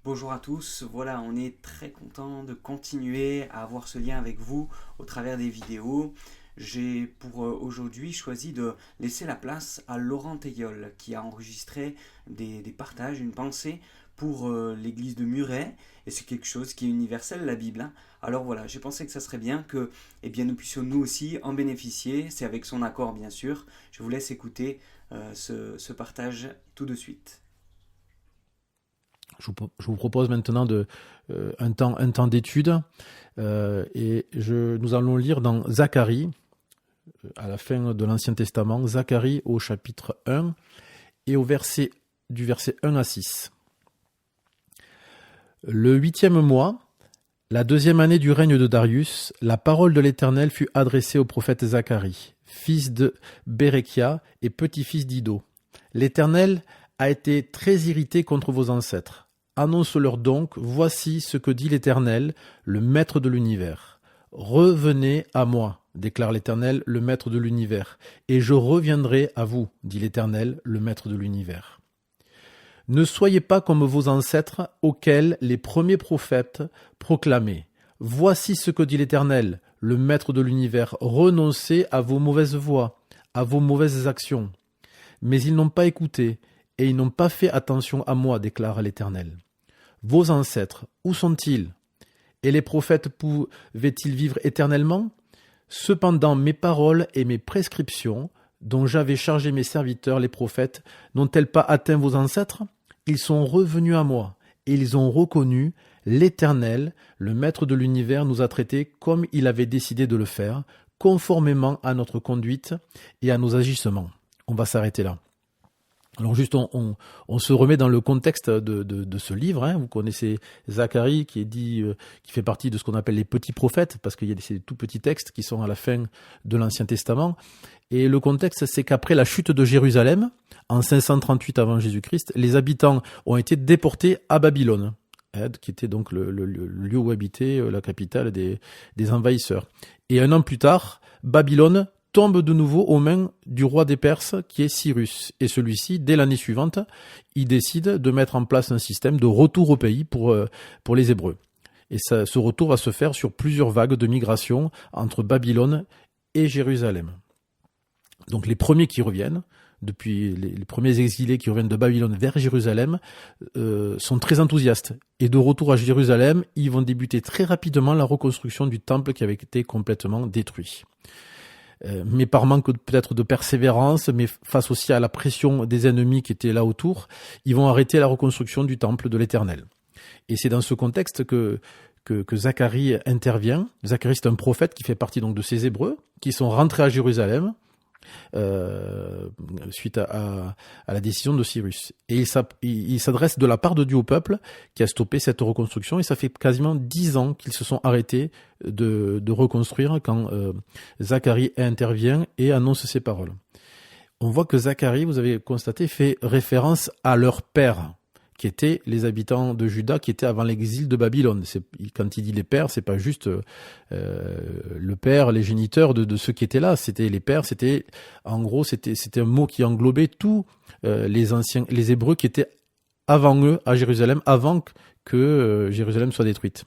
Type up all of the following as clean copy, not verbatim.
Bonjour à tous, voilà, on est très content de continuer à avoir ce lien avec vous au travers des vidéos. J'ai pour aujourd'hui choisi de laisser la place à Laurent Teilleul qui a enregistré des partages, une pensée pour l'église de Muret, et c'est quelque chose qui est universel, la Bible, hein. Alors voilà, j'ai pensé que ça serait bien que nous puissions nous aussi en bénéficier, c'est avec son accord bien sûr. Je vous laisse écouter ce partage tout de suite. Je vous propose maintenant un temps d'étude nous allons lire dans Zacharie, à la fin de l'Ancien Testament, Zacharie au chapitre 1 et du verset 1 à 6. Le 8e mois, la 2e année du règne de Darius, la parole de l'Éternel fut adressée au prophète Zacharie, fils de Bérekia et petit-fils d'Ido. L'Éternel a été très irrité contre vos ancêtres. Annonce-leur donc, voici ce que dit l'Éternel, le Maître de l'univers. Revenez à moi, déclare l'Éternel, le Maître de l'univers, et je reviendrai à vous, dit l'Éternel, le Maître de l'univers. Ne soyez pas comme vos ancêtres auxquels les premiers prophètes proclamaient. Voici ce que dit l'Éternel, le Maître de l'univers, renoncez à vos mauvaises voies, à vos mauvaises actions. Mais ils n'ont pas écouté, et ils n'ont pas fait attention à moi, déclare l'Éternel. Vos ancêtres, où sont-ils? Et les prophètes pouvaient-ils vivre éternellement? Cependant, mes paroles et mes prescriptions, dont j'avais chargé mes serviteurs, les prophètes, n'ont-elles pas atteint vos ancêtres? Ils sont revenus à moi, et ils ont reconnu l'Éternel, le Maître de l'univers, nous a traités comme il avait décidé de le faire, conformément à notre conduite et à nos agissements. On va s'arrêter là. Alors juste, on se remet dans le contexte de ce livre, hein. Vous connaissez Zacharie qui fait partie de ce qu'on appelle les petits prophètes, parce qu'il y a ces tout petits textes qui sont à la fin de l'Ancien Testament. Et le contexte, c'est qu'après la chute de Jérusalem, en 538 avant Jésus-Christ, les habitants ont été déportés à Babylone, qui était donc le lieu où habitait la capitale des envahisseurs. Et un an plus tard, Babylone tombe de nouveau aux mains du roi des Perses qui est Cyrus. Et celui-ci, dès l'année suivante, il décide de mettre en place un système de retour au pays pour les Hébreux. Et ce retour va se faire sur plusieurs vagues de migration entre Babylone et Jérusalem. Donc les premiers qui reviennent, depuis les premiers exilés qui reviennent de Babylone vers Jérusalem, sont très enthousiastes. Et de retour à Jérusalem, ils vont débuter très rapidement la reconstruction du temple qui avait été complètement détruit. Mais par manque peut-être de persévérance, mais face aussi à la pression des ennemis qui étaient là autour, ils vont arrêter la reconstruction du temple de l'Éternel. Et c'est dans ce contexte que Zacharie intervient. Zacharie, c'est un prophète qui fait partie donc de ces Hébreux, qui sont rentrés à Jérusalem suite à la décision de Cyrus. Et il s'adresse de la part de Dieu au peuple qui a stoppé cette reconstruction, et ça fait quasiment 10 ans qu'ils se sont arrêtés de reconstruire quand Zacharie intervient et annonce ses paroles. On voit que Zacharie, vous avez constaté, fait référence à leur père, qui étaient les habitants de Juda, qui étaient avant l'exil de Babylone. Quand il dit les pères, c'est pas juste le père, les géniteurs de ceux qui étaient là. C'était les pères. C'était un mot qui englobait tous les Hébreux qui étaient avant eux à Jérusalem, avant que Jérusalem soit détruite.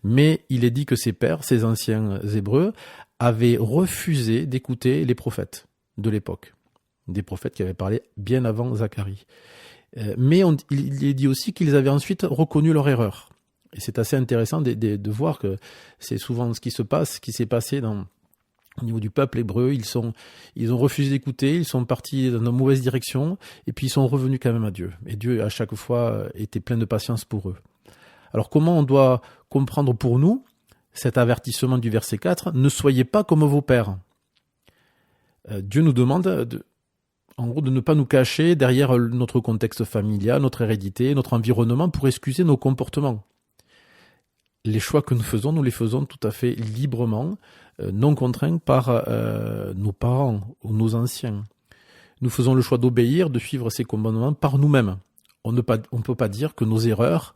Mais il est dit que ces pères, ces anciens Hébreux, avaient refusé d'écouter les prophètes de l'époque, des prophètes qui avaient parlé bien avant Zacharie. Mais il est dit aussi qu'ils avaient ensuite reconnu leur erreur. Et c'est assez intéressant de voir que c'est souvent ce qui s'est passé au niveau du peuple hébreu. Ils ont refusé d'écouter, ils sont partis dans une mauvaise direction, et puis ils sont revenus quand même à Dieu. Et Dieu, à chaque fois, était plein de patience pour eux. Alors comment on doit comprendre pour nous cet avertissement du verset 4 ? Ne soyez pas comme vos pères. Dieu nous demande en gros, de ne pas nous cacher derrière notre contexte familial, notre hérédité, notre environnement pour excuser nos comportements. Les choix que nous les faisons tout à fait librement, non contraints par nos parents ou nos anciens. Nous faisons le choix d'obéir, de suivre ces commandements par nous-mêmes. On ne peut pas dire que nos erreurs,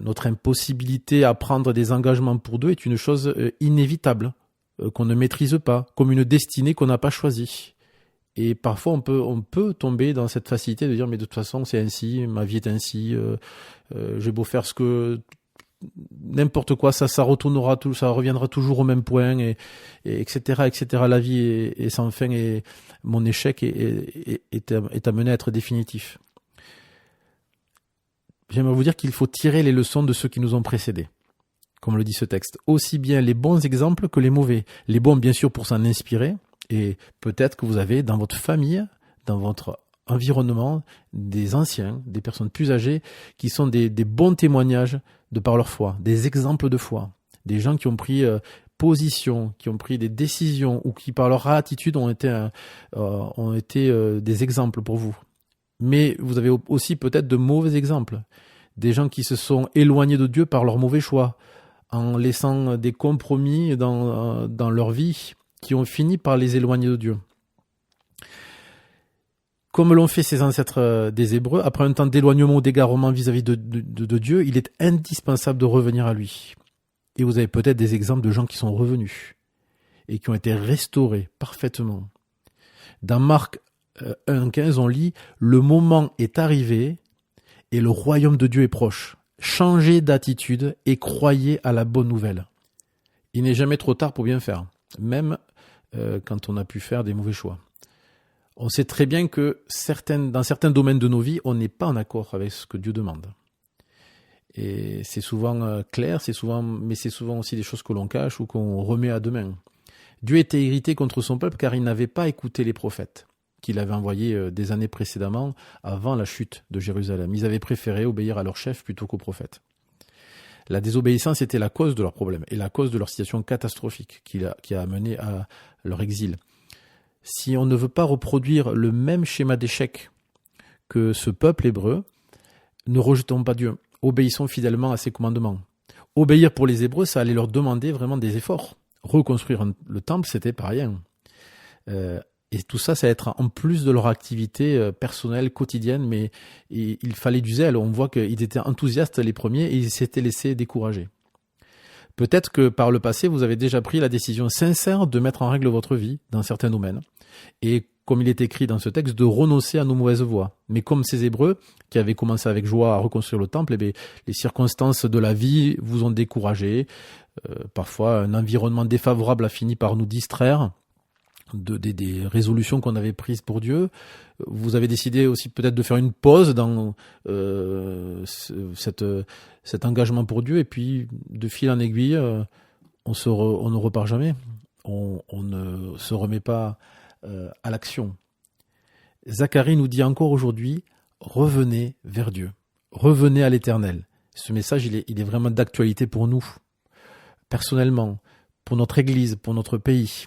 notre impossibilité à prendre des engagements pour Dieu est une chose inévitable, qu'on ne maîtrise pas, comme une destinée qu'on n'a pas choisie. Et parfois, on peut tomber dans cette facilité de dire, mais de toute façon, c'est ainsi, ma vie est ainsi, j'ai beau faire n'importe quoi, ça retournera, ça reviendra toujours au même point, et etc., etc. La vie est sans fin, et mon échec est amené à être définitif. J'aimerais vous dire qu'il faut tirer les leçons de ceux qui nous ont précédés, comme le dit ce texte. Aussi bien les bons exemples que les mauvais. Les bons, bien sûr, pour s'en inspirer, et peut-être que vous avez dans votre famille, dans votre environnement, des anciens, des personnes plus âgées, qui sont des bons témoignages de par leur foi, des exemples de foi, des gens qui ont pris position, qui ont pris des décisions, ou qui par leur attitude ont été des exemples pour vous. Mais vous avez aussi peut-être de mauvais exemples, des gens qui se sont éloignés de Dieu par leur mauvais choix, en laissant des compromis dans leur vie, qui ont fini par les éloigner de Dieu. Comme l'ont fait ces ancêtres des Hébreux, après un temps d'éloignement ou d'égarement vis-à-vis de Dieu, il est indispensable de revenir à lui. Et vous avez peut-être des exemples de gens qui sont revenus et qui ont été restaurés parfaitement. Dans Marc 1,15, on lit « Le moment est arrivé et le royaume de Dieu est proche. Changez d'attitude et croyez à la bonne nouvelle. » Il n'est jamais trop tard pour bien faire, même quand on a pu faire des mauvais choix. On sait très bien que dans certains domaines de nos vies, on n'est pas en accord avec ce que Dieu demande. Et c'est souvent clair, mais c'est souvent aussi des choses que l'on cache ou qu'on remet à demain. Dieu était irrité contre son peuple car il n'avait pas écouté les prophètes qu'il avait envoyés des années précédemment, avant la chute de Jérusalem. Ils avaient préféré obéir à leur chef plutôt qu'aux prophètes. La désobéissance était la cause de leur problème et la cause de leur situation catastrophique qui a amené à leur exil. Si on ne veut pas reproduire le même schéma d'échec que ce peuple hébreu, ne rejetons pas Dieu, obéissons fidèlement à ses commandements. Obéir pour les Hébreux, ça allait leur demander vraiment des efforts. Reconstruire le temple, c'était pas rien. Et tout ça, ça va être en plus de leur activité personnelle, quotidienne, mais il fallait du zèle. On voit qu'ils étaient enthousiastes les premiers et ils s'étaient laissés décourager. Peut-être que par le passé, vous avez déjà pris la décision sincère de mettre en règle votre vie dans certains domaines. Et comme il est écrit dans ce texte, de renoncer à nos mauvaises voies. Mais comme ces Hébreux, qui avaient commencé avec joie à reconstruire le temple, les circonstances de la vie vous ont découragé. Parfois, un environnement défavorable a fini par nous distraire des résolutions qu'on avait prises pour Dieu. Vous avez décidé aussi peut-être de faire une pause dans cet engagement pour Dieu, et puis de fil en aiguille, on ne repart jamais. On ne se remet pas à l'action. Zacharie nous dit encore aujourd'hui, revenez vers Dieu, revenez à l'Éternel. Ce message, il est vraiment d'actualité pour nous, personnellement, pour notre Église, pour notre pays.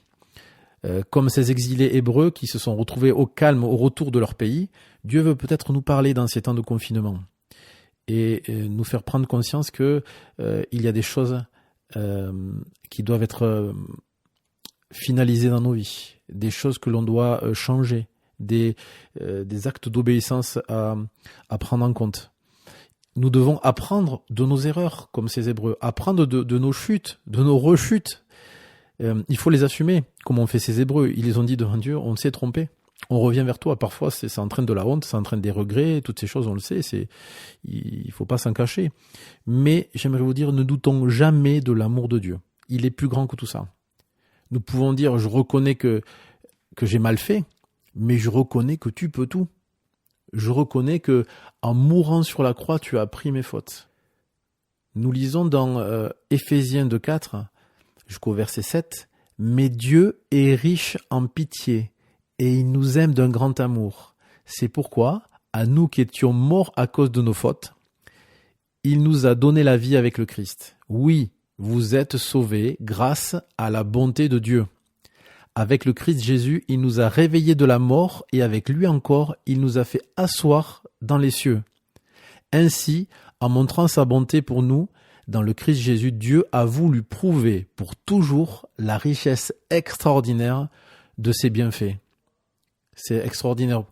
Comme ces exilés hébreux qui se sont retrouvés au calme au retour de leur pays, Dieu veut peut-être nous parler dans ces temps de confinement et nous faire prendre conscience que il y a des choses qui doivent être finalisées dans nos vies, des choses que l'on doit changer, des actes d'obéissance à prendre en compte. Nous devons apprendre de nos erreurs, comme ces Hébreux, apprendre de nos chutes, de nos rechutes. Il faut les assumer, comme ont fait ces Hébreux. Ils les ont dit devant Dieu, on s'est trompé, on revient vers toi. Parfois, ça entraîne de la honte, ça entraîne des regrets, toutes ces choses, on le sait, il faut pas s'en cacher. Mais j'aimerais vous dire, ne doutons jamais de l'amour de Dieu. Il est plus grand que tout ça. Nous pouvons dire, je reconnais que j'ai mal fait, mais je reconnais que tu peux tout. Je reconnais que en mourant sur la croix, tu as pris mes fautes. Nous lisons dans Éphésiens 2:4, jusqu'au verset 7, « Mais Dieu est riche en pitié, et il nous aime d'un grand amour. C'est pourquoi, à nous qui étions morts à cause de nos fautes, il nous a donné la vie avec le Christ. Oui, vous êtes sauvés grâce à la bonté de Dieu. Avec le Christ Jésus, il nous a réveillés de la mort, et avec lui encore, il nous a fait asseoir dans les cieux. Ainsi, en montrant sa bonté pour nous, dans le Christ Jésus, Dieu a voulu prouver pour toujours la richesse extraordinaire de ses bienfaits. C'est extraordinaire.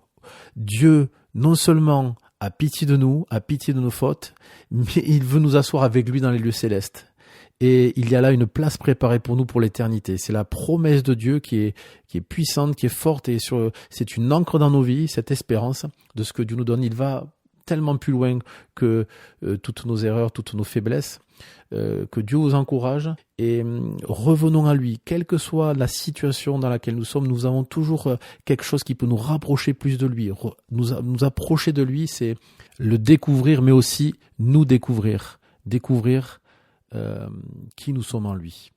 Dieu, non seulement a pitié de nous, a pitié de nos fautes, mais il veut nous asseoir avec lui dans les lieux célestes. et il y a là une place préparée pour nous pour l'éternité. C'est la promesse de Dieu qui est puissante, qui est forte, et c'est une encre dans nos vies, cette espérance de ce que Dieu nous donne. Il va tellement plus loin que toutes nos erreurs, toutes nos faiblesses. Que Dieu vous encourage et revenons à lui. Quelle que soit la situation dans laquelle nous sommes, nous avons toujours quelque chose qui peut nous rapprocher plus de lui. Nous approcher de lui, c'est le découvrir, mais aussi nous découvrir. Découvrir qui nous sommes en lui.